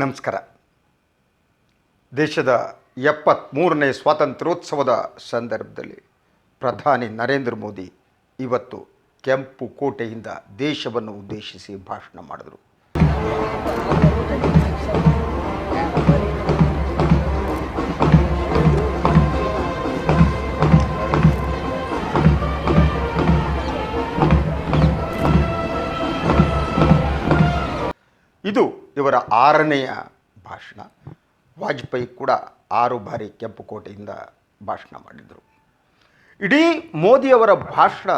ನಮಸ್ಕಾರ. ದೇಶದ 73ನೇ ಸ್ವಾತಂತ್ರ್ಯೋತ್ಸವದ ಸಂದರ್ಭದಲ್ಲಿ ಪ್ರಧಾನಿ ನರೇಂದ್ರ ಮೋದಿ ಇವತ್ತು ಕೆಂಪು ಕೋಟೆಯಿಂದ ದೇಶವನ್ನು ಉದ್ದೇಶಿಸಿ ಭಾಷಣ ಮಾಡಿದರು. ಇದು ಇವರ 6ನೆಯ ಭಾಷಣ. ವಾಜಪೇಯಿ ಕೂಡ 6 ಬಾರಿ ಕೆಂಪು ಕೋಟೆಯಿಂದ ಭಾಷಣ ಮಾಡಿದರು. ಇಡೀ ಮೋದಿಯವರ ಭಾಷಣ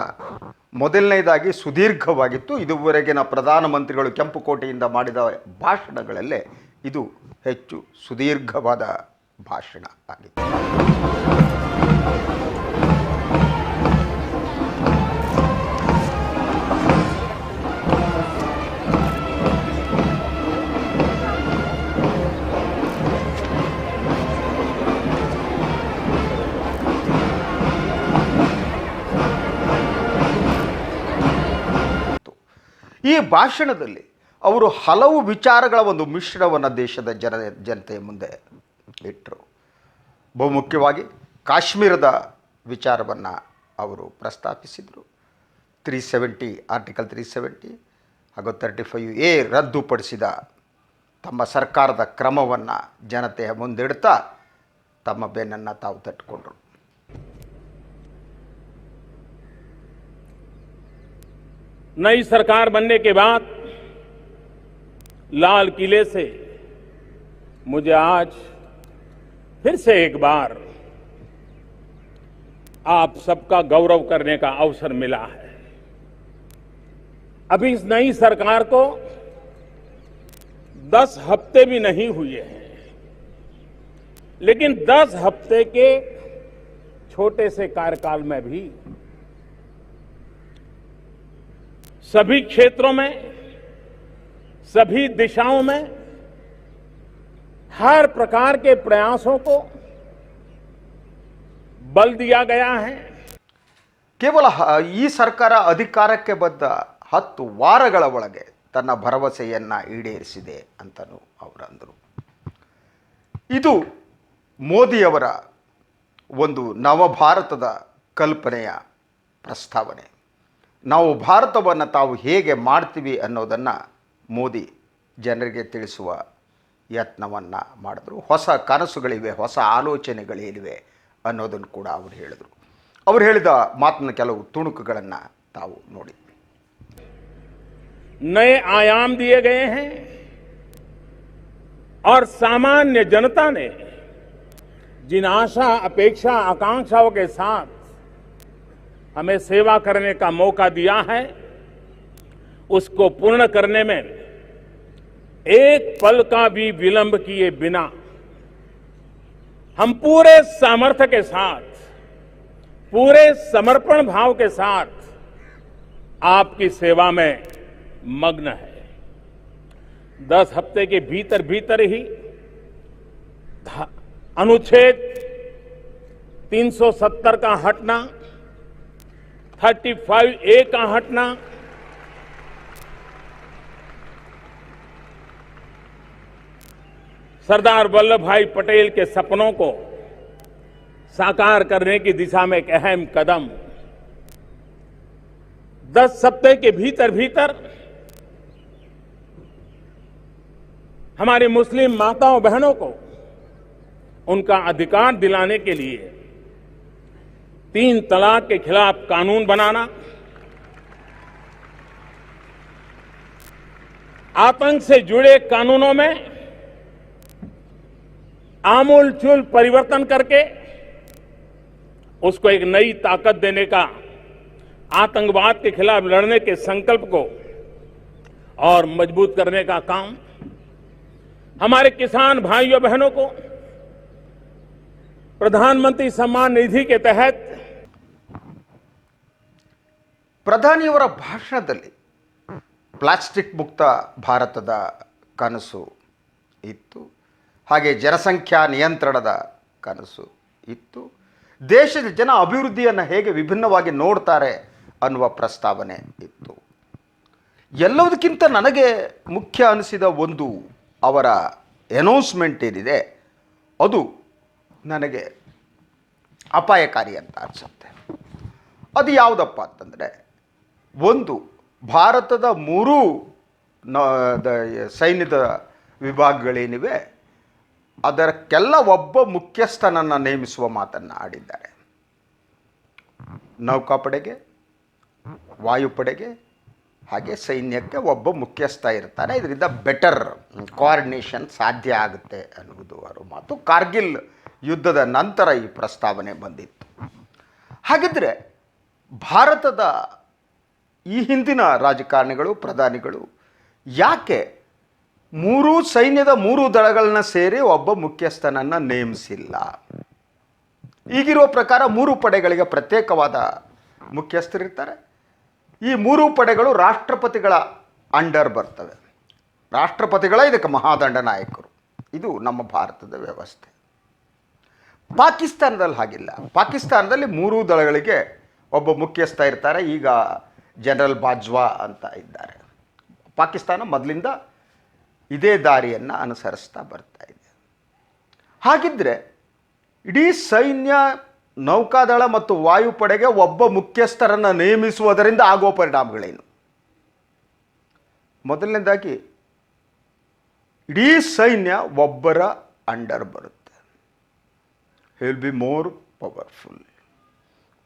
ಮೊದಲನೇದಾಗಿ ಸುದೀರ್ಘವಾಗಿತ್ತು. ಇದುವರೆಗಿನ ಪ್ರಧಾನಮಂತ್ರಿಗಳು ಕೆಂಪು ಕೋಟೆಯಿಂದ ಮಾಡಿದ ಭಾಷಣಗಳಲ್ಲೇ ಇದು ಹೆಚ್ಚು ಸುದೀರ್ಘವಾದ ಭಾಷಣ ಆಗಿತ್ತು. ಈ ಭಾಷಣದಲ್ಲಿ ಅವರು ಹಲವು ವಿಚಾರಗಳ ಒಂದು ಮಿಶ್ರಣವನ್ನು ದೇಶದ ಜನತೆಯ ಮುಂದೆ ಇಟ್ಟರು. ಬಹುಮುಖ್ಯವಾಗಿ ಕಾಶ್ಮೀರದ ವಿಚಾರವನ್ನು ಅವರು ಪ್ರಸ್ತಾಪಿಸಿದರು. 370 ಆರ್ಟಿಕಲ್ 370 ಹಾಗೂ 35A ರದ್ದುಪಡಿಸಿದ ತಮ್ಮ ಸರ್ಕಾರದ ಕ್ರಮವನ್ನು ಜನತೆಯ ಮುಂದಿಡ್ತಾ ತಮ್ಮ ಬೆನ್ನನ್ನು ತಾವು ತಟ್ಟಿಕೊಂಡರು. नई सरकार बनने के बाद लाल किले से मुझे आज फिर से एक बार आप सबका गौरव करने का अवसर मिला है. अभी इस नई सरकार को 10 हफ्ते भी नहीं हुए हैं, लेकिन 10 हफ्ते के छोटे से कार्यकाल में भी सभी क्षेत्रों में, सभी दिशाओं में हर प्रकार के प्रयासों को बल दिया गया है. ಕೇವಲ ಈ ಸರ್ಕಾರ ಅಧಿಕಾರಕ್ಕೆ ಬಂದ 10 ವಾರಗಳ ಒಳಗೆ ತನ್ನ ಭರವಸೆಯನ್ನು ಈಡೇರಿಸಿದೆ ಅಂತಲೂ ಅವರು ಅಂದರು. ಇದು ಮೋದಿಯವರ ಒಂದು ನವಭಾರತದ ಕಲ್ಪನೆಯ ಪ್ರಸ್ತಾವನೆ. ನಾವು ಭಾರತವನ್ನು ತಾವು ಹೇಗೆ ಮಾಡ್ತೀವಿ ಅನ್ನೋದನ್ನು ಮೋದಿ ಜನರಿಗೆ ತಿಳಿಸುವ ಯತ್ನವನ್ನು ಮಾಡಿದ್ರು. ಹೊಸ ಕನಸುಗಳಿವೆ, ಹೊಸ ಆಲೋಚನೆಗಳಿವೆ ಅನ್ನೋದನ್ನು ಕೂಡ ಅವರು ಹೇಳಿದರು. ಅವರು ಹೇಳಿದ ಮಾತಿನ ಕೆಲವು ತುಣುಕುಗಳನ್ನು ತಾವು ನೋಡಿ. नए आयाम दिए गए हैं और सामान्य जनता ने जिन आशा, अपेक्षा, आकांक्षाओं के साथ हमें सेवा करने का मौका दिया है, उसको पूर्ण करने में एक पल का भी विलंब किए बिना हम पूरे सामर्थ्य के साथ, पूरे समर्पण भाव के साथ आपकी सेवा में मग्न है. 10 हफ्ते के भीतर भीतर ही अनुच्छेद 370 का हटना, 35A का हटना, सरदार वल्लभ भाई पटेल के सपनों को साकार करने की दिशा में एक अहम कदम. 10 हफ्ते के भीतर भीतर हमारी मुस्लिम माताओं बहनों को उनका अधिकार दिलाने के लिए 3 तलाक के खिलाफ कानून बनाना, आतंक से जुड़े कानूनों में आमूलचूल परिवर्तन करके उसको एक नई ताकत देने का, आतंकवाद के खिलाफ लड़ने के संकल्प को और मजबूत करने का काम, हमारे किसान भाइयों बहनों को प्रधानमंत्री सम्मान निधि के तहत. ಪ್ರಧಾನಿಯವರ ಭಾಷಣದಲ್ಲಿ ಪ್ಲಾಸ್ಟಿಕ್ ಮುಕ್ತ ಭಾರತದ ಕನಸು ಇತ್ತು, ಹಾಗೆ ಜನಸಂಖ್ಯಾ ನಿಯಂತ್ರಣದ ಕನಸು ಇತ್ತು, ದೇಶದ ಜನ ಅಭಿವೃದ್ಧಿಯನ್ನು ಹೇಗೆ ವಿಭಿನ್ನವಾಗಿ ನೋಡ್ತಾರೆ ಅನ್ನುವ ಪ್ರಸ್ತಾವನೆ ಇತ್ತು. ಎಲ್ಲದಕ್ಕಿಂತ ನನಗೆ ಮುಖ್ಯ ಅನಿಸಿದ ಒಂದು ಅವರ ಎನೌನ್ಸ್ಮೆಂಟ್ ಏನಿದೆ ಅದು ನನಗೆ ಅಪಾಯಕಾರಿ ಅಂತ ಅನಿಸುತ್ತೆ. ಅದು ಯಾವುದಪ್ಪ ಅಂತಂದರೆ, ಒಂದು ಭಾರತದ ಮೂರೂ ಸೈನ್ಯದ ವಿಭಾಗಗಳೇನಿವೆ ಅದಕ್ಕೆಲ್ಲ ಒಬ್ಬ ಮುಖ್ಯಸ್ಥನನ್ನು ನೇಮಿಸುವ ಮಾತನ್ನು ಆಡಿದ್ದಾರೆ. ನೌಕಾಪಡೆಗೆ, ವಾಯುಪಡೆಗೆ ಹಾಗೆ ಸೈನ್ಯಕ್ಕೆ ಒಬ್ಬ ಮುಖ್ಯಸ್ಥ ಇರ್ತಾನೆ. ಇದರಿಂದ ಬೆಟರ್ ಕೋಆರ್ಡಿನೇಷನ್ ಸಾಧ್ಯ ಆಗುತ್ತೆ ಅನ್ನುವುದು ಅವರ ಮಾತು. ಕಾರ್ಗಿಲ್ ಯುದ್ಧದ ನಂತರ ಈ ಪ್ರಸ್ತಾವನೆ ಬಂದಿತ್ತು. ಹಾಗಿದ್ದರೆ ಭಾರತದ ಈ ಹಿಂದಿನ ರಾಜಕಾರಣಿಗಳು, ಪ್ರಧಾನಿಗಳು ಯಾಕೆ ಸೈನ್ಯದ ಮೂರು ದಳಗಳನ್ನ ಸೇರಿ ಒಬ್ಬ ಮುಖ್ಯಸ್ಥನನ್ನು ನೇಮಿಸಿಲ್ಲ? ಈಗಿರುವ ಪ್ರಕಾರ ಮೂರು ಪಡೆಗಳಿಗೆ ಪ್ರತ್ಯೇಕವಾದ ಮುಖ್ಯಸ್ಥರಿರ್ತಾರೆ. ಈ ಮೂರು ಪಡೆಗಳು ರಾಷ್ಟ್ರಪತಿಗಳ ಅಂಡರ್ ಬರ್ತವೆ. ರಾಷ್ಟ್ರಪತಿಗಳ ಇದಕ್ಕೆ ಮಹಾದಂಡ ನಾಯಕರು. ಇದು ನಮ್ಮ ಭಾರತದ ವ್ಯವಸ್ಥೆ. ಪಾಕಿಸ್ತಾನದಲ್ಲಿ ಹಾಗಿಲ್ಲ. ಪಾಕಿಸ್ತಾನದಲ್ಲಿ ಮೂರೂ ದಳಗಳಿಗೆ ಒಬ್ಬ ಮುಖ್ಯಸ್ಥ ಇರ್ತಾರೆ. ಈಗ ಜನರಲ್ ಬಾಜ್ವಾ ಅಂತ ಇದ್ದಾರೆ. ಪಾಕಿಸ್ತಾನ ಮೊದಲಿಂದ ಇದೇ ದಾರಿಯನ್ನು ಅನುಸರಿಸ್ತಾ ಬರ್ತಾ ಇದೆ. ಹಾಗಿದ್ದರೆ ಇಡೀ ಸೈನ್ಯ, ನೌಕಾದಳ ಮತ್ತು ವಾಯುಪಡೆಗೆ ಒಬ್ಬ ಮುಖ್ಯಸ್ಥರನ್ನು ನೇಮಿಸುವುದರಿಂದ ಆಗುವ ಪರಿಣಾಮಗಳೇನು? ಮೊದಲನೇದಾಗಿ ಇಡೀ ಸೈನ್ಯ ಒಬ್ಬರ ಅಂಡರ್ ಬರುತ್ತೆ. He will be more powerful.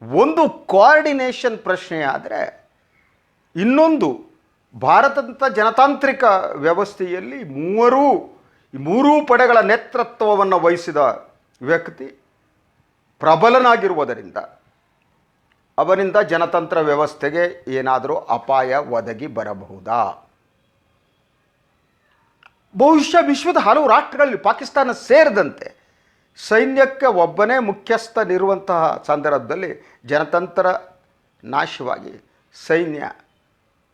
ಒಂದು ಕೋಆರ್ಡಿನೇಷನ್ ಪ್ರಶ್ನೆ ಆದರೆ, ಇನ್ನೊಂದು ಭಾರತದ ಜನತಾಂತ್ರಿಕ ವ್ಯವಸ್ಥೆಯಲ್ಲಿ ಮೂರೂ ಪಡೆಗಳ ನೇತೃತ್ವವನ್ನು ವಹಿಸಿದ ವ್ಯಕ್ತಿ ಪ್ರಬಲನಾಗಿರುವುದರಿಂದ ಅವನಿಂದ ಜನತಂತ್ರ ವ್ಯವಸ್ಥೆಗೆ ಏನಾದರೂ ಅಪಾಯ ಒದಗಿ ಬರಬಹುದಾ? ಬಹುಶಃ ವಿಶ್ವದ ಹಲವು ರಾಷ್ಟ್ರಗಳಲ್ಲಿ, ಪಾಕಿಸ್ತಾನ ಸೇರಿದಂತೆ, ಸೈನ್ಯಕ್ಕೆ ಒಬ್ಬನೇ ಮುಖ್ಯಸ್ಥನಿರುವಂತಹ ಸಂದರ್ಭದಲ್ಲಿ ಜನತಂತ್ರ ನಾಶವಾಗಿ ಸೈನ್ಯ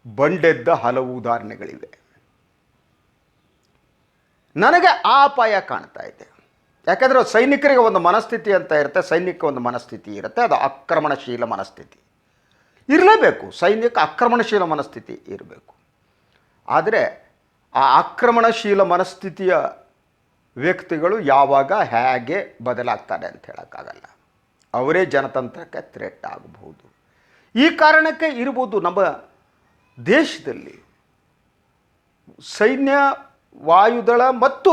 ಬಂಡೆದ್ದ ಹಲವು ಉದಾಹರಣೆಗಳಿವೆ. ನನಗೆ ಆ ಅಪಾಯ ಕಾಣ್ತಾ ಇದೆ. ಯಾಕಂದರೆ ಸೈನಿಕರಿಗೆ ಒಂದು ಮನಸ್ಥಿತಿ ಅಂತ ಇರುತ್ತೆ, ಸೈನ್ಯಕ್ಕೆ ಒಂದು ಮನಸ್ಥಿತಿ ಇರುತ್ತೆ. ಅದು ಆಕ್ರಮಣಶೀಲ ಮನಸ್ಥಿತಿ ಇರಲೇಬೇಕು. ಸೈನ್ಯಕ್ಕೆ ಆಕ್ರಮಣಶೀಲ ಮನಸ್ಥಿತಿ ಇರಬೇಕು. ಆದರೆ ಆ ಆಕ್ರಮಣಶೀಲ ಮನಸ್ಥಿತಿಯ ವ್ಯಕ್ತಿಗಳು ಯಾವಾಗ ಹೇಗೆ ಬದಲಾಗ್ತಾರೆ ಅಂತ ಹೇಳೋಕ್ಕಾಗಲ್ಲ. ಅವರೇ ಜನತಂತ್ರಕ್ಕೆ ಥ್ರೆಟ್ ಆಗಬಹುದು. ಈ ಕಾರಣಕ್ಕೆ ಇರ್ಬೋದು ನಮ್ಮ ದೇಶದಲ್ಲಿ ಸೈನ್ಯ, ವಾಯುದಳ ಮತ್ತು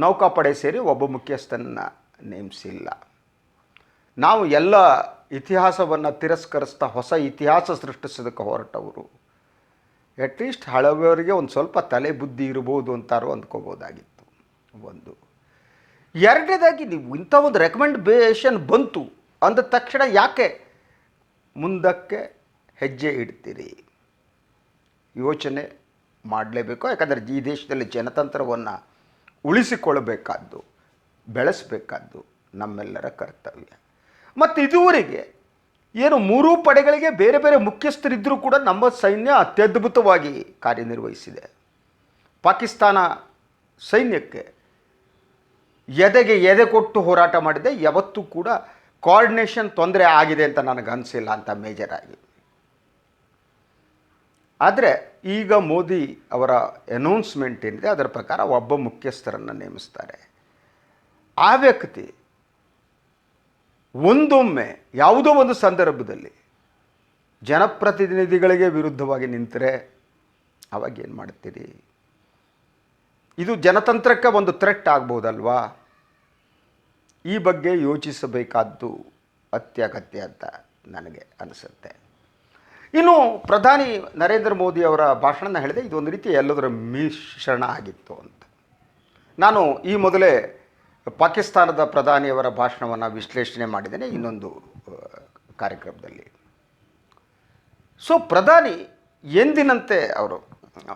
ನೌಕಾಪಡೆ ಸೇರಿ ಒಬ್ಬ ಮುಖ್ಯಸ್ಥನನ್ನು ನೇಮಿಸಿಲ್ಲ. ನಾವು ಎಲ್ಲ ಇತಿಹಾಸವನ್ನು ತಿರಸ್ಕರಿಸ್ತಾ ಹೊಸ ಇತಿಹಾಸ ಸೃಷ್ಟಿಸೋದಕ್ಕೆ ಹೊರಟವರು. ಅಟ್ಲೀಸ್ಟ್ ಹಳವರಿಗೆ ಒಂದು ಸ್ವಲ್ಪ ತಲೆ ಬುದ್ಧಿ ಇರ್ಬೋದು ಅಂತಾರು ಅಂದ್ಕೋಬೋದಾಗಿತ್ತು. ಒಂದು. ಎರಡನೇದಾಗಿ, ನೀವು ಇಂಥ ಒಂದು ರೆಕಮೆಂಡೇಷನ್ ಬಂತು ಅಂದ ತಕ್ಷಣ ಯಾಕೆ ಮುಂದಕ್ಕೆ ಹೆಜ್ಜೆ ಇಡ್ತೀರಿ? ಯೋಚನೆ ಮಾಡಲೇಬೇಕು. ಯಾಕಂದರೆ ಈ ದೇಶದಲ್ಲಿ ಜನತಂತ್ರವನ್ನು ಉಳಿಸಿಕೊಳ್ಳಬೇಕಾದ್ದು, ಬೆಳೆಸಬೇಕಾದ್ದು ನಮ್ಮೆಲ್ಲರ ಕರ್ತವ್ಯ. ಮತ್ತು ಇದುವರೆಗೆ ಏನು ಮೂರೂ ಪಡೆಗಳಿಗೆ ಬೇರೆ ಬೇರೆ ಮುಖ್ಯಸ್ಥರಿದ್ದರೂ ಕೂಡ ನಮ್ಮ ಸೈನ್ಯ ಅತ್ಯದ್ಭುತವಾಗಿ ಕಾರ್ಯನಿರ್ವಹಿಸಿದೆ. ಪಾಕಿಸ್ತಾನ ಸೈನ್ಯಕ್ಕೆ ಎದೆಗೆ ಎದೆ ಕೊಟ್ಟು ಹೋರಾಟ ಮಾಡಿದೆ. ಯಾವತ್ತೂ ಕೂಡ ಕೋಆರ್ಡಿನೇಷನ್ ತೊಂದರೆ ಆಗಿದೆ ಅಂತ ನನಗೆ ಅನಿಸಿಲ್ಲ ಅಂತ ಮೇಜರ್ ಆಗಿ. ಆದರೆ ಈಗ ಮೋದಿ ಅವರ ಅನೌನ್ಸ್ಮೆಂಟ್ ಏನಿದೆ ಅದರ ಪ್ರಕಾರ ಒಬ್ಬ ಮುಖ್ಯಸ್ಥರನ್ನು ನೇಮಿಸ್ತಾರೆ. ಆ ವ್ಯಕ್ತಿ ಒಂದೊಮ್ಮೆ ಯಾವುದೋ ಒಂದು ಸಂದರ್ಭದಲ್ಲಿ ಜನಪ್ರತಿನಿಧಿಗಳಿಗೆ ವಿರುದ್ಧವಾಗಿ ನಿಂತರೆ ಅವಾಗೇನು ಮಾಡ್ತೀರಿ? ಇದು ಜನತಂತ್ರಕ್ಕೆ ಒಂದು ಥ್ರೆಟ್ ಆಗ್ಬೋದಲ್ವಾ? ಈ ಬಗ್ಗೆ ಯೋಚಿಸಬೇಕಾದ್ದು ಅತ್ಯಗತ್ಯ ಅಂತ ನನಗೆ ಅನಿಸುತ್ತೆ. ಇನ್ನು ಪ್ರಧಾನಿ ನರೇಂದ್ರ ಮೋದಿ ಅವರ ಭಾಷಣ ಹೇಳಿದೆ, ಇದೊಂದು ರೀತಿ ಎಲ್ಲದರ ಮಿಶ್ರಣ ಆಗಿತ್ತು ಅಂತ. ನಾನು ಈ ಮೊದಲೇ ಪಾಕಿಸ್ತಾನದ ಪ್ರಧಾನಿಯವರ ಭಾಷಣವನ್ನು ವಿಶ್ಲೇಷಣೆ ಮಾಡಿದ್ದೇನೆ ಇನ್ನೊಂದು ಕಾರ್ಯಕ್ರಮದಲ್ಲಿ. ಸೊ ಪ್ರಧಾನಿ ಎಂದಿನಂತೆ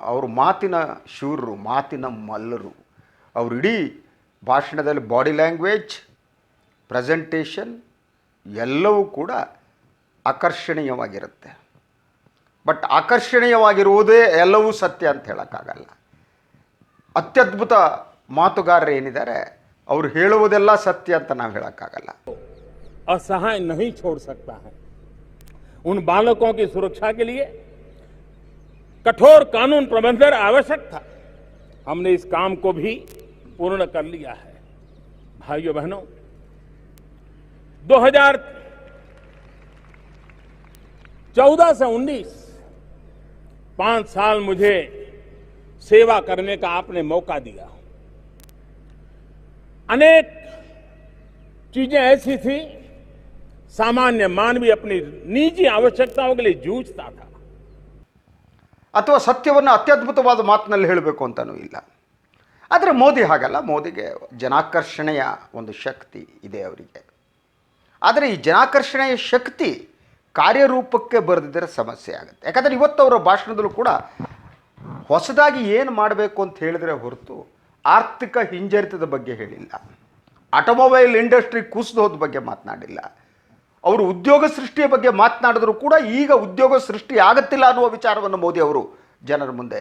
ಅವರು ಮಾತಿನ ಶೂರರು, ಮಾತಿನ ಮಲ್ಲರು. ಅವರು ಇಡೀ ಭಾಷಣದಲ್ಲಿ ಬಾಡಿ ಲ್ಯಾಂಗ್ವೇಜ್, ಪ್ರೆಸೆಂಟೇಷನ್ ಎಲ್ಲವೂ ಕೂಡ ಆಕರ್ಷಣೀಯವಾಗಿರುತ್ತೆ. ಬಟ್ ಆಕರ್ಷಣೀಯವಾಗಿರುವುದೇ ಎಲ್ಲವೂ ಸತ್ಯ ಅಂತ ಹೇಳೋಕ್ಕಾಗಲ್ಲ. ಅತ್ಯದ್ಭುತ ಮಾತುಗಾರರು ಏನಿದ್ದಾರೆ ಅವರು ಹೇಳುವುದೆಲ್ಲ ಸತ್ಯ ಅಂತ ನಾವು ಹೇಳೋಕ್ಕಾಗಲ್ಲ. असहाय नहीं छोड़ सकता है. उन बालकों की सुरक्षा के लिए कठोर कानून प्रबंधन आवश्यक था. हमने इस काम को भी पूर्ण कर लिया है। भाइयों बहनों, 2014 से 19 5 साल मुझे सेवा करने का आपने मौका दिया। अनेक चीजें ऐसी थी, सामान्य मानवी अपनी निजी आवश्यकताओं के लिए जूझता था। ಅಥವಾ ಸತ್ಯವನ್ನು ಅತ್ಯದ್ಭುತವಾದ ಮಾತಿನಲ್ಲಿ ಹೇಳಬೇಕು ಅಂತಲೂ ಇಲ್ಲ. ಆದರೆ ಮೋದಿ ಹಾಗಲ್ಲ. ಮೋದಿಗೆ ಜನಾಕರ್ಷಣೆಯ ಒಂದು ಶಕ್ತಿ ಇದೆ ಅವರಿಗೆ. ಆದರೆ ಈ ಜನಾಕರ್ಷಣೆಯ ಶಕ್ತಿ ಕಾರ್ಯರೂಪಕ್ಕೆ ಬರೆದಿದ್ದರೆ ಸಮಸ್ಯೆ ಆಗುತ್ತೆ. ಯಾಕಂದರೆ ಇವತ್ತು ಅವರ ಭಾಷಣದಲ್ಲೂ ಕೂಡ ಹೊಸದಾಗಿ ಏನು ಮಾಡಬೇಕು ಅಂತ ಹೇಳಿದರೆ ಹೊರತು ಆರ್ಥಿಕ ಹಿಂಜರಿತದ ಬಗ್ಗೆ ಹೇಳಿಲ್ಲ, ಆಟೋಮೊಬೈಲ್ ಇಂಡಸ್ಟ್ರಿ ಕುಸಿದೋದ ಬಗ್ಗೆ ಮಾತನಾಡಿಲ್ಲ. ಅವರು ಉದ್ಯೋಗ ಸೃಷ್ಟಿಯ ಬಗ್ಗೆ ಮಾತನಾಡಿದ್ರು ಕೂಡ ಈಗ ಉದ್ಯೋಗ ಸೃಷ್ಟಿ ಆಗುತ್ತಿಲ್ಲ ಅನ್ನುವ ವಿಚಾರವನ್ನು ಮೋದಿ ಅವರು ಜನರ ಮುಂದೆ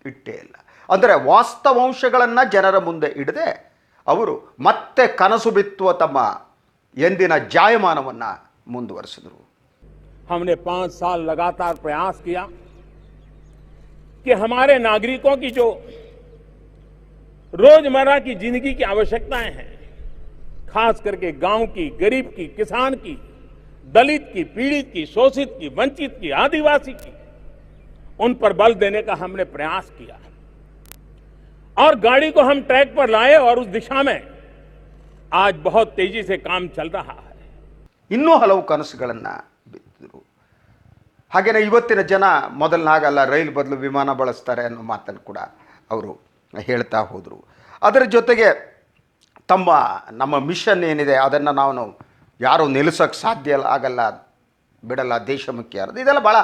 ಇಟ್ಟೇ ಇಲ್ಲ. ಅಂದರೆ ವಾಸ್ತವಾಂಶಗಳನ್ನು ಜನರ ಮುಂದೆ ಇಡದೆ ಅವರು ಮತ್ತೆ ಕನಸು ಬಿತ್ತುವ ತಮ್ಮ ಎಂದಿನ ಜಾಯಮಾನವನ್ನು ಮುಂದುವರಿಸಿದರು. हमने 5 साल लगातार प्रयास किया कि हमारे नागरिकों की जो रोजमर्रा की जिंदगी की आवश्यकताएं हैं, खास करके गांव की, गरीब की, किसान की, दलित की, पीड़ित की, शोषित की, वंचित की, आदिवासी की, उन पर बल देने का हमने प्रयास किया और गाड़ी को हम ट्रैक पर लाए और उस दिशा में आज बहुत तेजी से काम चल रहा है. ಇನ್ನೂ ಹಲವು ಕನಸುಗಳನ್ನು ಬಿತ್ತಿದ್ರು. ಹಾಗೆಯೇ ಇವತ್ತಿನ ಜನ ಮೊದಲನಾಗಲ್ಲ, ರೈಲು ಬದಲು ವಿಮಾನ ಬಳಸ್ತಾರೆ ಅನ್ನೋ ಮಾತನ್ನು ಕೂಡ ಅವರು ಹೇಳ್ತಾ ಹೋದರು. ಅದರ ಜೊತೆಗೆ ನಮ್ಮ ಮಿಷನ್ ಏನಿದೆ ಅದನ್ನು ನಾವು ಯಾರೂ ನಿಲ್ಲಿಸೋಕ್ಕೆ ಸಾಧ್ಯ ಆಗಲ್ಲ, ಬಿಡಲ್ಲ, ದೇಶಮುಖಿ ಅನ್ನೋದು ಇದೆಲ್ಲ ಭಾಳ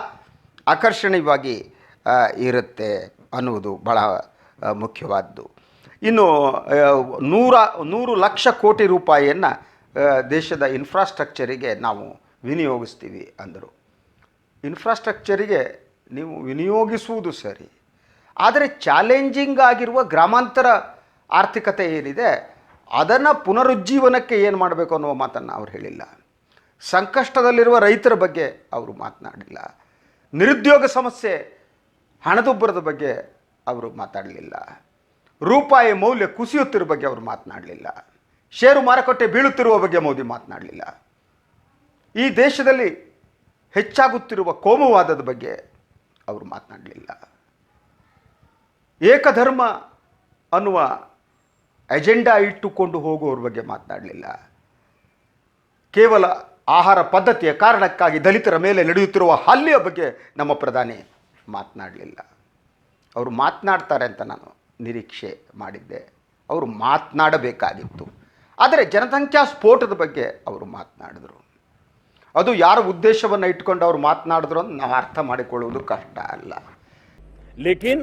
ಆಕರ್ಷಣೀಯವಾಗಿ ಇರುತ್ತೆ ಅನ್ನುವುದು ಭಾಳ ಮುಖ್ಯವಾದ್ದು. ಇನ್ನು 100 ಲಕ್ಷ ಕೋಟಿ ರೂಪಾಯಿಯನ್ನು ದೇಶದ ಇನ್ಫ್ರಾಸ್ಟ್ರಕ್ಚರಿಗೆ ನಾವು ವಿನಿಯೋಗಿಸ್ತೀವಿ ಅಂದರು. ಇನ್ಫ್ರಾಸ್ಟ್ರಕ್ಚರಿಗೆ ನೀವು ವಿನಿಯೋಗಿಸುವುದು ಸರಿ, ಆದರೆ ಚಾಲೆಂಜಿಂಗ್ ಆಗಿರುವ ಗ್ರಾಮಾಂತರ ಆರ್ಥಿಕತೆ ಏನಿದೆ ಅದನ್ನು ಪುನರುಜ್ಜೀವನಕ್ಕೆ ಏನು ಮಾಡಬೇಕು ಅನ್ನುವ ಮಾತನ್ನು ಅವರು ಹೇಳಿಲ್ಲ. ಸಂಕಷ್ಟದಲ್ಲಿರುವ ರೈತರ ಬಗ್ಗೆ ಅವರು ಮಾತನಾಡಲಿಲ್ಲ. ನಿರುದ್ಯೋಗ ಸಮಸ್ಯೆ, ಹಣದುಬ್ಬರದ ಬಗ್ಗೆ ಅವರು ಮಾತಾಡಲಿಲ್ಲ. ರೂಪಾಯಿ ಮೌಲ್ಯ ಕುಸಿಯುತ್ತಿರುವ ಬಗ್ಗೆ ಅವರು ಮಾತನಾಡಲಿಲ್ಲ. ಷೇರು ಮಾರುಕಟ್ಟೆ ಬೀಳುತ್ತಿರುವ ಬಗ್ಗೆ ಮೋದಿ ಮಾತನಾಡಲಿಲ್ಲ. ಈ ದೇಶದಲ್ಲಿ ಹೆಚ್ಚಾಗುತ್ತಿರುವ ಕೋಮುವಾದದ ಬಗ್ಗೆ ಅವರು ಮಾತನಾಡಲಿಲ್ಲ. ಏಕಧರ್ಮ ಅನ್ನುವ ಎಜೆಂಡಾ ಇಟ್ಟುಕೊಂಡು ಹೋಗುವವ್ರ ಬಗ್ಗೆ ಮಾತನಾಡಲಿಲ್ಲ. ಕೇವಲ ಆಹಾರ ಪದ್ಧತಿಯ ಕಾರಣಕ್ಕಾಗಿ ದಲಿತರ ಮೇಲೆ ನಡೆಯುತ್ತಿರುವ ಹಲ್ಲೆಯ ಬಗ್ಗೆ ನಮ್ಮ ಪ್ರಧಾನಿ ಮಾತನಾಡಲಿಲ್ಲ. ಅವರು ಮಾತನಾಡ್ತಾರೆ ಅಂತ ನಾನು ನಿರೀಕ್ಷೆ ಮಾಡಿದ್ದೆ. ಅವರು ಮಾತನಾಡಬೇಕಾಗಿತ್ತು. ಆದರೆ ಜನಸಂಖ್ಯಾ ಸ್ಫೋಟದ ಬಗ್ಗೆ ಅವರು ಮಾತನಾಡಿದರು. ಅದು ಯಾರ ಉದ್ದೇಶವನ್ನು ಇಟ್ಕೊಂಡು ಅವರು ಮಾತನಾಡಿದ್ರು ಅಂತ ನಾವು ಅರ್ಥ ಮಾಡಿಕೊಳ್ಳುವುದು ಕಷ್ಟ ಅಲ್ಲ. लेकिन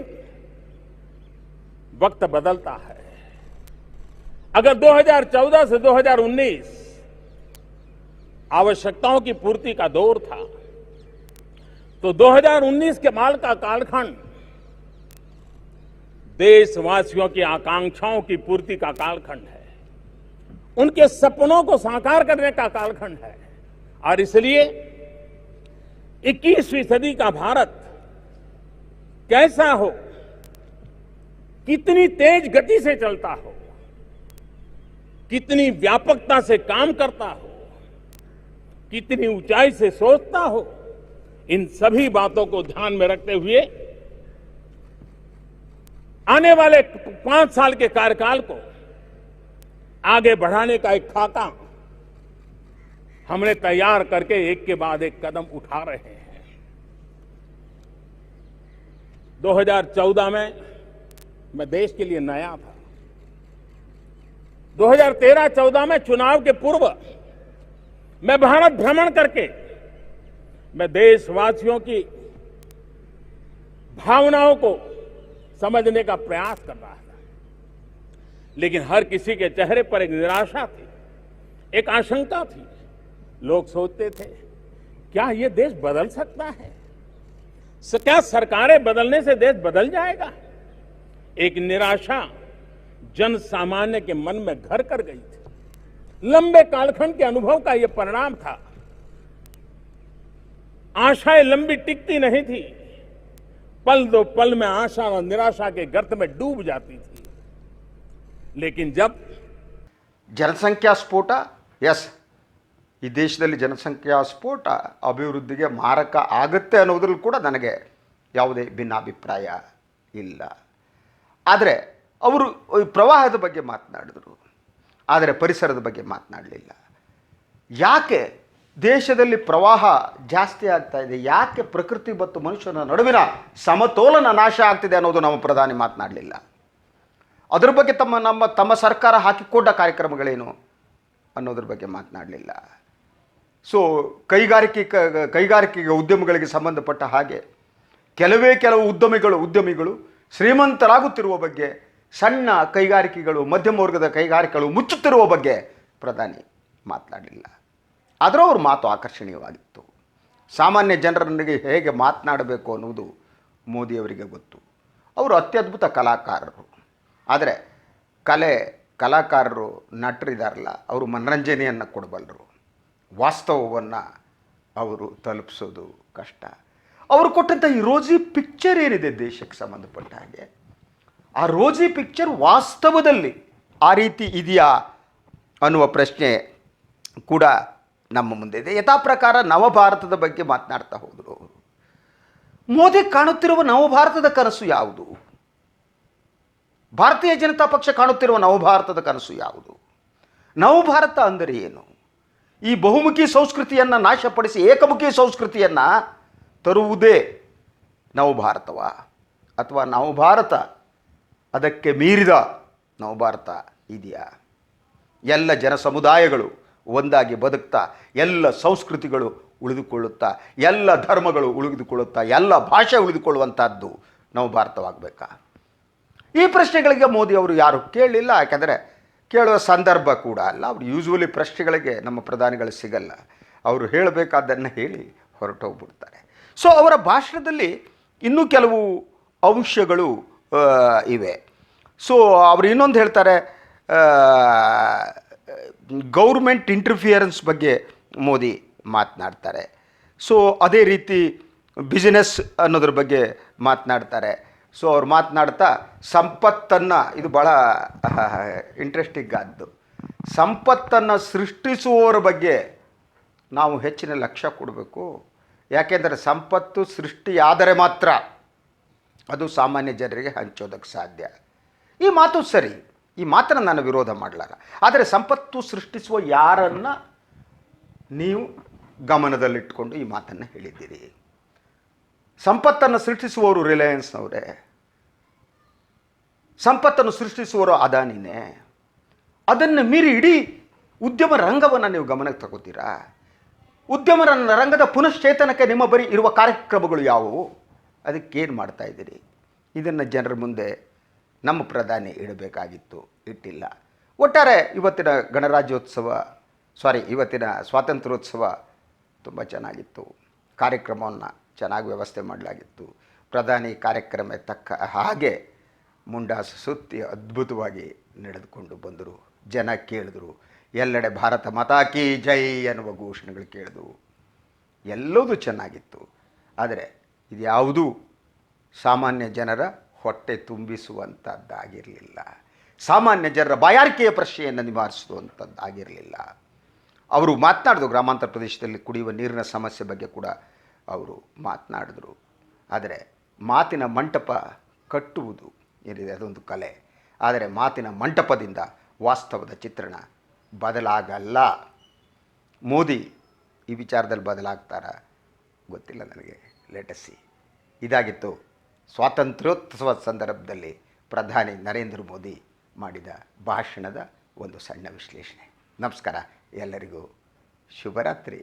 वक्त बदलता है. अगर 2014 से 2019 आवश्यकताओं की पूर्ति का दौर था, तो 2019 के बाद का कालखंड देशवासियों की आकांक्षाओं की पूर्ति का कालखंड है, उनके सपनों को साकार करने का कालखंड है. और इसलिए 21वीं सदी का भारत कैसा हो, कितनी तेज गति से चलता हो, कितनी व्यापकता से काम करता हो, कितनी ऊंचाई से सोचता हो, इन सभी बातों को ध्यान में रखते हुए आने वाले 5 साल के कार्यकाल को आगे बढ़ाने का एक खाका हमने तैयार करके एक के बाद एक कदम उठा रहे हैं. 2014 में मैं देश के लिए नया था. 2013-14 में चुनाव के पूर्व मैं भारत भ्रमण करके मैं देशवासियों की भावनाओं को समझने का प्रयास कर रहा था. लेकिन हर किसी के चेहरे पर एक निराशा थी, एक आशंका थी. लोग सोचते थे, क्या ये देश बदल सकता है? क्या सरकारें बदलने से देश बदल जाएगा? एक निराशा जन सामान्य के मन में घर कर गई थी. लंबे कालखंड के अनुभव का यह परिणाम था. आशाएं लंबी टिकती नहीं थी. पल दो पल में आशा और निराशा के गर्त में डूब जाती थी. लेकिन जब ಜನಸಂಖ್ಯಾ ಸ್ಫೋಟ, ಎಸ್, ಈ ದೇಶದಲ್ಲಿ ಜನಸಂಖ್ಯಾ ಸ್ಫೋಟ ಅಭಿವೃದ್ಧಿಗೆ ಮಾರಕ ಆಗುತ್ತೆ ಅನ್ನೋದ್ರಲ್ಲಿ ಕೂಡ ನನಗೆ ಯಾವುದೇ ಭಿನ್ನಾಭಿಪ್ರಾಯ ಇಲ್ಲ. ಆದರೆ ಅವರು ಪ್ರವಾಹದ ಬಗ್ಗೆ ಮಾತನಾಡಿದರು, ಆದರೆ ಪರಿಸರದ ಬಗ್ಗೆ ಮಾತನಾಡಲಿಲ್ಲ. ಯಾಕೆ ದೇಶದಲ್ಲಿ ಪ್ರವಾಹ ಜಾಸ್ತಿ ಆಗ್ತಾ ಇದೆ, ಯಾಕೆ ಪ್ರಕೃತಿ ಮತ್ತು ಮನುಷ್ಯನ ನಡುವಿನ ಸಮತೋಲನ ನಾಶ ಆಗ್ತಿದೆ ಅನ್ನೋದು ನಮ್ಮ ಪ್ರಧಾನಿ ಮಾತನಾಡಲಿಲ್ಲ. ಅದರ ಬಗ್ಗೆ ತಮ್ಮ ಸರ್ಕಾರ ಹಾಕಿಕೊಂಡ ಕಾರ್ಯಕ್ರಮಗಳೇನು ಅನ್ನೋದ್ರ ಬಗ್ಗೆ ಮಾತನಾಡಲಿಲ್ಲ. ಸೊ ಕೈಗಾರಿಕೆಗೆ ಉದ್ಯಮಗಳಿಗೆ ಸಂಬಂಧಪಟ್ಟ ಹಾಗೆ ಕೆಲವು ಉದ್ಯಮಿಗಳು ಶ್ರೀಮಂತರಾಗುತ್ತಿರುವ ಬಗ್ಗೆ, ಸಣ್ಣ ಕೈಗಾರಿಕೆಗಳು, ಮಧ್ಯಮ ವರ್ಗದ ಕೈಗಾರಿಕೆಗಳು ಮುಚ್ಚುತ್ತಿರುವ ಬಗ್ಗೆ ಪ್ರಧಾನಿ ಮಾತನಾಡಲಿಲ್ಲ. ಆದರೂ ಅವ್ರ ಮಾತು ಆಕರ್ಷಣೀಯವಾಗಿತ್ತು. ಸಾಮಾನ್ಯ ಜನರೊಂದಿಗೆ ಹೇಗೆ ಮಾತನಾಡಬೇಕು ಅನ್ನುವುದು ಮೋದಿಯವರಿಗೆ ಗೊತ್ತು. ಅವರು ಅತ್ಯದ್ಭುತ ಕಲಾಕಾರರು. ಆದರೆ ಕಲಾಕಾರರು, ನಟರಿದಾರಲ್ಲ, ಅವರು ಮನರಂಜನೆಯನ್ನು ಕೊಡಬಲ್ಲರು. ವಾಸ್ತವವನ್ನು ಅವರು ತಲುಪಿಸೋದು ಕಷ್ಟ. ಅವರು ಕೊಟ್ಟಂಥ ಈ ರೋಜಿ ಪಿಕ್ಚರ್ ಏನಿದೆ ದೇಶಕ್ಕೆ ಸಂಬಂಧಪಟ್ಟ ಹಾಗೆ, ಆ ರೋಜಿ ಪಿಕ್ಚರ್ ವಾಸ್ತವದಲ್ಲಿ ಆ ರೀತಿ ಇದೆಯಾ ಅನ್ನುವ ಪ್ರಶ್ನೆ ಕೂಡ ನಮ್ಮ ಮುಂದೆ ಇದೆ. ಯಥಾ ಪ್ರಕಾರ ನವಭಾರತದ ಬಗ್ಗೆ ಮಾತನಾಡ್ತಾ ಹೋದರು ಅವರು. ಮೋದಿ ಕಾಣುತ್ತಿರುವ ನವಭಾರತದ ಕನಸು ಯಾವುದು? ಭಾರತೀಯ ಜನತಾ ಪಕ್ಷ ಕಾಣುತ್ತಿರುವ ನವಭಾರತದ ಕನಸು ಯಾವುದು? ನವಭಾರತ ಅಂದರೆ ಏನು? ಈ ಬಹುಮುಖಿ ಸಂಸ್ಕೃತಿಯನ್ನು ನಾಶಪಡಿಸಿ ಏಕಮುಖಿ ಸಂಸ್ಕೃತಿಯನ್ನು ತರುವುದೇ ನವಭಾರತವ? ಅಥವಾ ನವಭಾರತ ಅದಕ್ಕೆ ಮೀರಿದ ನವಭಾರತ ಇದೆಯಾ? ಎಲ್ಲ ಜನ ಸಮುದಾಯಗಳು ಒಂದಾಗಿ ಬದುಕ್ತಾ, ಎಲ್ಲ ಸಂಸ್ಕೃತಿಗಳು ಉಳಿದುಕೊಳ್ಳುತ್ತಾ, ಎಲ್ಲ ಧರ್ಮಗಳು ಉಳಿದುಕೊಳ್ಳುತ್ತಾ, ಎಲ್ಲ ಭಾಷೆ ಉಳಿದುಕೊಳ್ಳುವಂಥದ್ದು ನವಭಾರತವಾಗಬೇಕಾ? ಈ ಪ್ರಶ್ನೆಗಳಿಗೆ ಮೋದಿ ಅವರು ಯಾರು ಕೇಳಲಿಲ್ಲ. ಯಾಕೆಂದರೆ ಕೇಳುವ ಸಂದರ್ಭ ಕೂಡ ಅಲ್ಲ. ಅವರು ಯೂಶ್ವಲಿ ಪ್ರಶ್ನೆಗಳಿಗೆ ನಮ್ಮ ಪ್ರಧಾನಿಗಳು ಸಿಗಲ್ಲ. ಅವರು ಹೇಳಬೇಕಾದ್ದನ್ನು ಹೇಳಿ ಹೊರಟೋಗ್ಬಿಡ್ತಾರೆ. ಸೊ ಅವರ ಭಾಷಣದಲ್ಲಿ ಇನ್ನೂ ಕೆಲವು ಅಂಶಗಳು ಇವೆ. ಸೊ ಅವರು ಇನ್ನೊಂದು ಹೇಳ್ತಾರೆ, ಗೌರ್ಮೆಂಟ್ ಇಂಟರ್ಫಿಯರೆನ್ಸ್ ಬಗ್ಗೆ ಮೋದಿ ಮಾತನಾಡ್ತಾರೆ. ಸೊ ಅದೇ ರೀತಿ ಬಿಸಿನೆಸ್ ಅನ್ನೋದ್ರ ಬಗ್ಗೆ ಮಾತನಾಡ್ತಾರೆ. ಸೊ ಅವ್ರು ಮಾತನಾಡ್ತಾ ಸಂಪತ್ತನ್ನು, ಇದು ಭಾಳ ಇಂಟ್ರೆಸ್ಟಿಂಗ್ ಆದ್ದು, ಸಂಪತ್ತನ್ನು ಸೃಷ್ಟಿಸುವವರ ಬಗ್ಗೆ ನಾವು ಹೆಚ್ಚಿನ ಲಕ್ಷ್ಯ ಕೊಡಬೇಕು. ಯಾಕೆಂದರೆ ಸಂಪತ್ತು ಸೃಷ್ಟಿಯಾದರೆ ಮಾತ್ರ ಅದು ಸಾಮಾನ್ಯ ಜನರಿಗೆ ಹಂಚೋದಕ್ಕೆ ಸಾಧ್ಯ. ಈ ಮಾತು ಸರಿ, ಈ ಮಾತನ್ನು ನಾನು ವಿರೋಧ ಮಾಡಲಾರ. ಆದರೆ ಸಂಪತ್ತು ಸೃಷ್ಟಿಸುವ ಯಾರನ್ನು ನೀವು ಗಮನದಲ್ಲಿಟ್ಟುಕೊಂಡು ಈ ಮಾತನ್ನು ಹೇಳಿದ್ದೀರಿ? ಸಂಪತ್ತನ್ನು ಸೃಷ್ಟಿಸುವವರು ರಿಲಯನ್ಸ್ನವರೇ, ಸಂಪತ್ತನ್ನು ಸೃಷ್ಟಿಸುವವರು ಅದಾನಿನೇ. ಅದನ್ನು ಮೀರಿ ಇಡೀ ಉದ್ಯಮ ರಂಗವನ್ನು ನೀವು ಗಮನಕ್ಕೆ ತಗೋತೀರಾ? ಉದ್ಯಮ ರಂಗದ ಪುನಶ್ಚೇತನಕ್ಕೆ ನಿಮ್ಮ ಬಳಿ ಇರುವ ಕಾರ್ಯಕ್ರಮಗಳು ಯಾವುವು? ಅದಕ್ಕೇನು ಮಾಡ್ತಾ ಇದ್ದೀರಿ? ಇದನ್ನು ಜನರ ಮುಂದೆ ನಮ್ಮ ಪ್ರಧಾನಿ ಇಡಬೇಕಾಗಿತ್ತು, ಇಟ್ಟಿಲ್ಲ. ಒಟ್ಟಾರೆ ಇವತ್ತಿನ ಇವತ್ತಿನ ಸ್ವಾತಂತ್ರ್ಯೋತ್ಸವ ತುಂಬ ಚೆನ್ನಾಗಿತ್ತು. ಕಾರ್ಯಕ್ರಮವನ್ನು ಚೆನ್ನಾಗಿ ವ್ಯವಸ್ಥೆ ಮಾಡಲಾಗಿತ್ತು. ಪ್ರಧಾನಿ ಕಾರ್ಯಕ್ರಮ ತಕ್ಕ ಹಾಗೆ ಮುಂಡಾಸು ಸುತ್ತಿ ಅದ್ಭುತವಾಗಿ ನಡೆದುಕೊಂಡು ಬಂದರು. ಜನ ಕೇಳಿದ್ರು, ಎಲ್ಲೆಡೆ ಭಾರತ ಮಾತಾ ಕೀ ಜೈ ಅನ್ನುವ ಘೋಷಣೆಗಳು ಕೇಳಿದವು. ಎಲ್ಲವೂ ಚೆನ್ನಾಗಿತ್ತು. ಆದರೆ ಇದ್ಯಾವುದೂ ಸಾಮಾನ್ಯ ಜನರ ಹೊಟ್ಟೆ ತುಂಬಿಸುವಂಥದ್ದಾಗಿರಲಿಲ್ಲ. ಸಾಮಾನ್ಯ ಜನರ ಬಾಯಾರಿಕೆಯ ಪ್ರಶ್ನೆಯನ್ನು ನಿವಾರಿಸುವಂಥದ್ದಾಗಿರಲಿಲ್ಲ. ಅವರು ಮಾತನಾಡಿದ್ರು, ಗ್ರಾಮಾಂತರ ಪ್ರದೇಶದಲ್ಲಿ ಕುಡಿಯುವ ನೀರಿನ ಸಮಸ್ಯೆ ಬಗ್ಗೆ ಕೂಡ ಅವರು ಮಾತನಾಡಿದ್ರು. ಆದರೆ ಮಾತಿನ ಮಂಟಪ ಕಟ್ಟುವುದು ಏನಿದೆ ಅದೊಂದು ಕಲೆ. ಆದರೆ ಮಾತಿನ ಮಂಟಪದಿಂದ ವಾಸ್ತವದ ಚಿತ್ರಣ ಬದಲಾಗಲ್ಲ. ಮೋದಿ ಈ ವಿಚಾರದಲ್ಲಿ ಬದಲಾಗ್ತಾರಾ ಗೊತ್ತಿಲ್ಲ ನನಗೆ. Let see. ಇದಾಗಿತ್ತು ಸ್ವಾತಂತ್ರ್ಯೋತ್ಸವ ಸಂದರ್ಭದಲ್ಲಿ ಪ್ರಧಾನಿ ನರೇಂದ್ರ ಮೋದಿ ಮಾಡಿದ ಭಾಷಣದ ಒಂದು ಸಣ್ಣ ವಿಶ್ಲೇಷಣೆ. ನಮಸ್ಕಾರ, ಎಲ್ಲರಿಗೂ ಶುಭರಾತ್ರಿ.